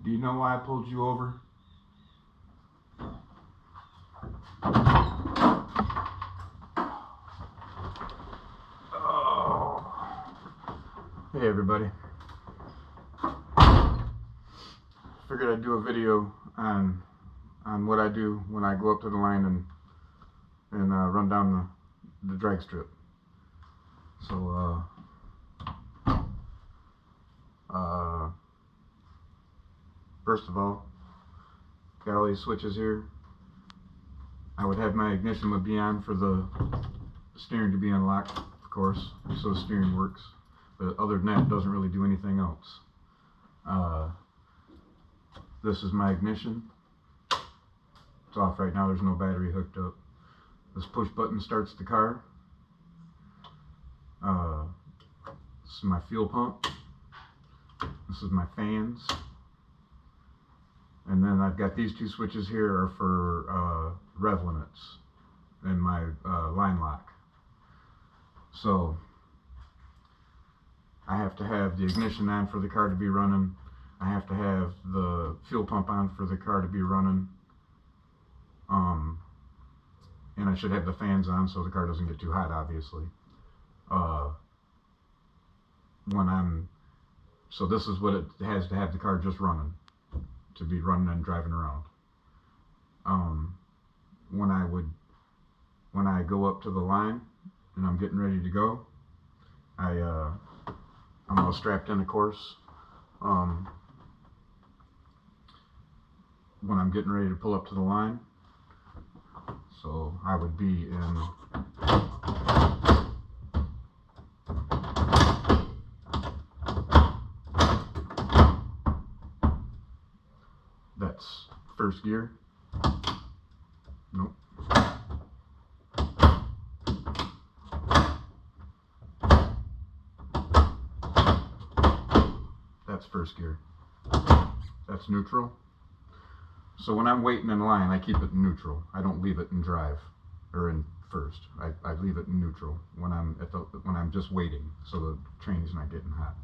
Do you know why I pulled you over? Oh. Hey everybody. Figured I'd do a video on what I do when I go up to the line and run down the drag strip. So first of all, got all these switches here. I would have my ignition would be on for the steering to be unlocked, of course, so the steering works. But other than that, it doesn't really do anything else. This is my ignition. It's off right now, there's no battery hooked up. This push button starts the car. This is my fuel pump. This is my fans. And then I've got these two switches here are for rev limits and my line lock. So I have to have the ignition on for the car to be running. I have to have the fuel pump on for the car to be running. And I should have the fans on so the car doesn't get too hot, obviously. So this is what it has to have the car just running, to be running and driving around. When I go up to the line and I'm getting ready to go, I'm all strapped in, of course. When I'm getting ready to pull up to the line, so I would be in that's first gear. Nope. That's first gear. That's neutral. So when I'm waiting in line, I keep it in neutral. I don't leave it in drive or in first. I leave it in neutral when I'm just waiting, so the train's not getting hot.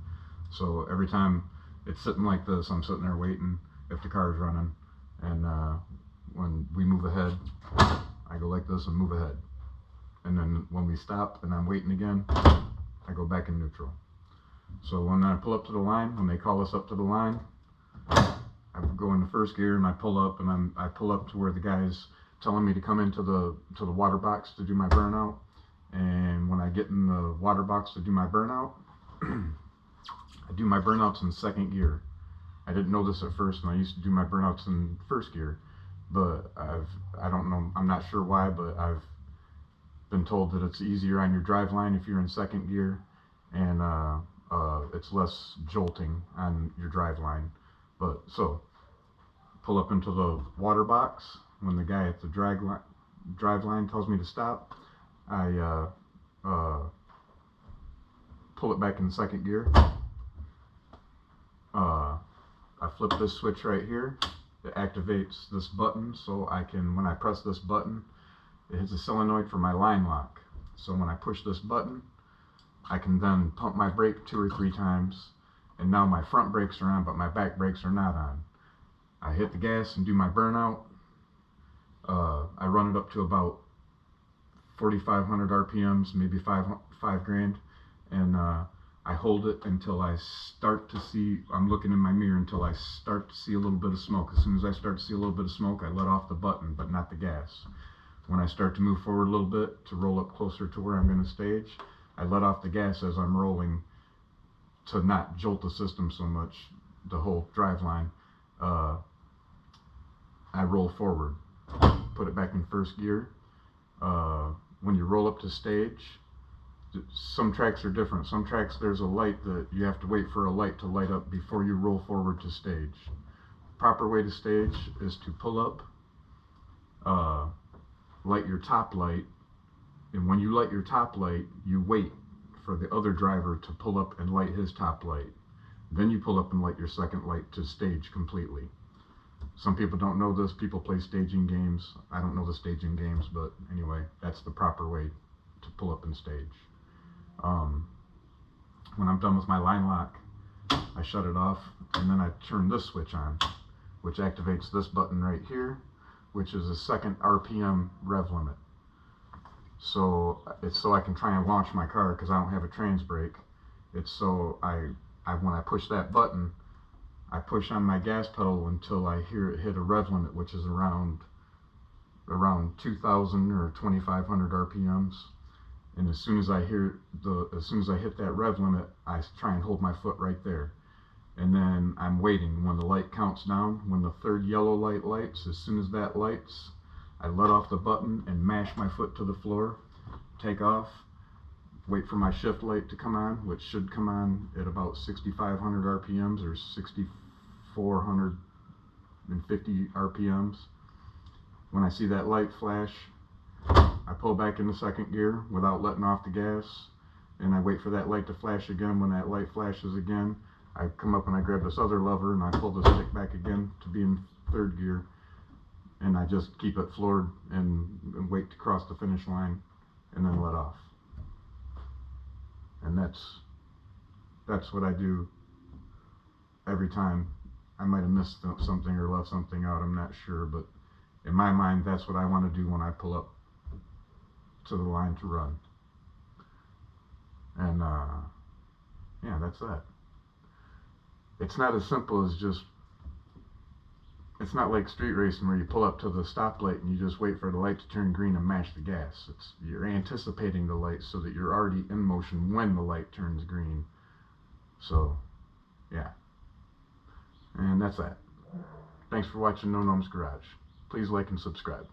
So every time it's sitting like this, I'm sitting there waiting if the car's running, and when we move ahead, I go like this and move ahead. And then when we stop and I'm waiting again, I go back in neutral. So when I pull up to the line, when they call us up to the line, I go into first gear and I pull up, and I pull up to where the guy's telling me to come into the water box to do my burnout. And when I get in the water box to do my burnout, I do my burnouts in second gear. I didn't know this at first, and I used to do my burnouts in first gear, but I don't know, I'm not sure why, but I've been told that it's easier on your drive line if you're in second gear, and it's less jolting on your drive line. But so pull up into the water box. When the guy at the drive line tells me to stop, I pull it back in second gear. I flip this switch right here. It activates this button, so I can, when I press this button, it hits a solenoid for my line lock. So when I push this button, I can then pump my brake 2 or 3 times, and now my front brakes are on, but my back brakes are not on. I hit the gas and do my burnout. I run it up to about 4,500 RPMs, maybe 5 grand, and I hold it until I start to see, I'm looking in my mirror until I start to see a little bit of smoke. As soon as I start to see a little bit of smoke, I let off the button, but not the gas. When I start to move forward a little bit to roll up closer to where I'm going to stage, I let off the gas as I'm rolling to not jolt the system so much, the whole drive line. I roll forward, put it back in first gear. When you roll up to stage, some tracks are different. Some tracks there's a light that you have to wait for a light to light up before you roll forward to stage. Proper way to stage is to pull up, light your top light, and when you light your top light, you wait for the other driver to pull up and light his top light. Then you pull up and light your second light to stage completely. Some people don't know this. People play staging games. I don't know the staging games, but anyway, that's the proper way to pull up and stage. When I'm done with my line lock, I shut it off, and then I turn this switch on, which activates this button right here, which is a second RPM rev limit. So it's so I can try and launch my car because I don't have a trans brake. It's so when I push that button, I push on my gas pedal until I hear it hit a rev limit, which is around 2,000 or 2,500 RPMs. And as soon as I hit that rev limit, I try and hold my foot right there. And then I'm waiting. When the light counts down, when the third yellow light lights, as soon as that lights, I let off the button and mash my foot to the floor, take off, wait for my shift light to come on, which should come on at about 6,500 RPMs or 6,450 RPMs. When I see that light flash, I pull back into second gear without letting off the gas, and I wait for that light to flash again. When that light flashes again, I come up and I grab this other lever and I pull the stick back again to be in third gear, and I just keep it floored and wait to cross the finish line and then let off. And that's what I do every time. I might have missed something or left something out, I'm not sure, but in my mind, that's what I want to do when I pull up to the line to run. And yeah, that's that. It's not as simple as just, it's not like street racing where you pull up to the stoplight and you just wait for the light to turn green and mash the gas. You're anticipating the light so that you're already in motion when the light turns green. So, yeah. And that's that. Thanks for watching No Gnomes Garage. Please like and subscribe.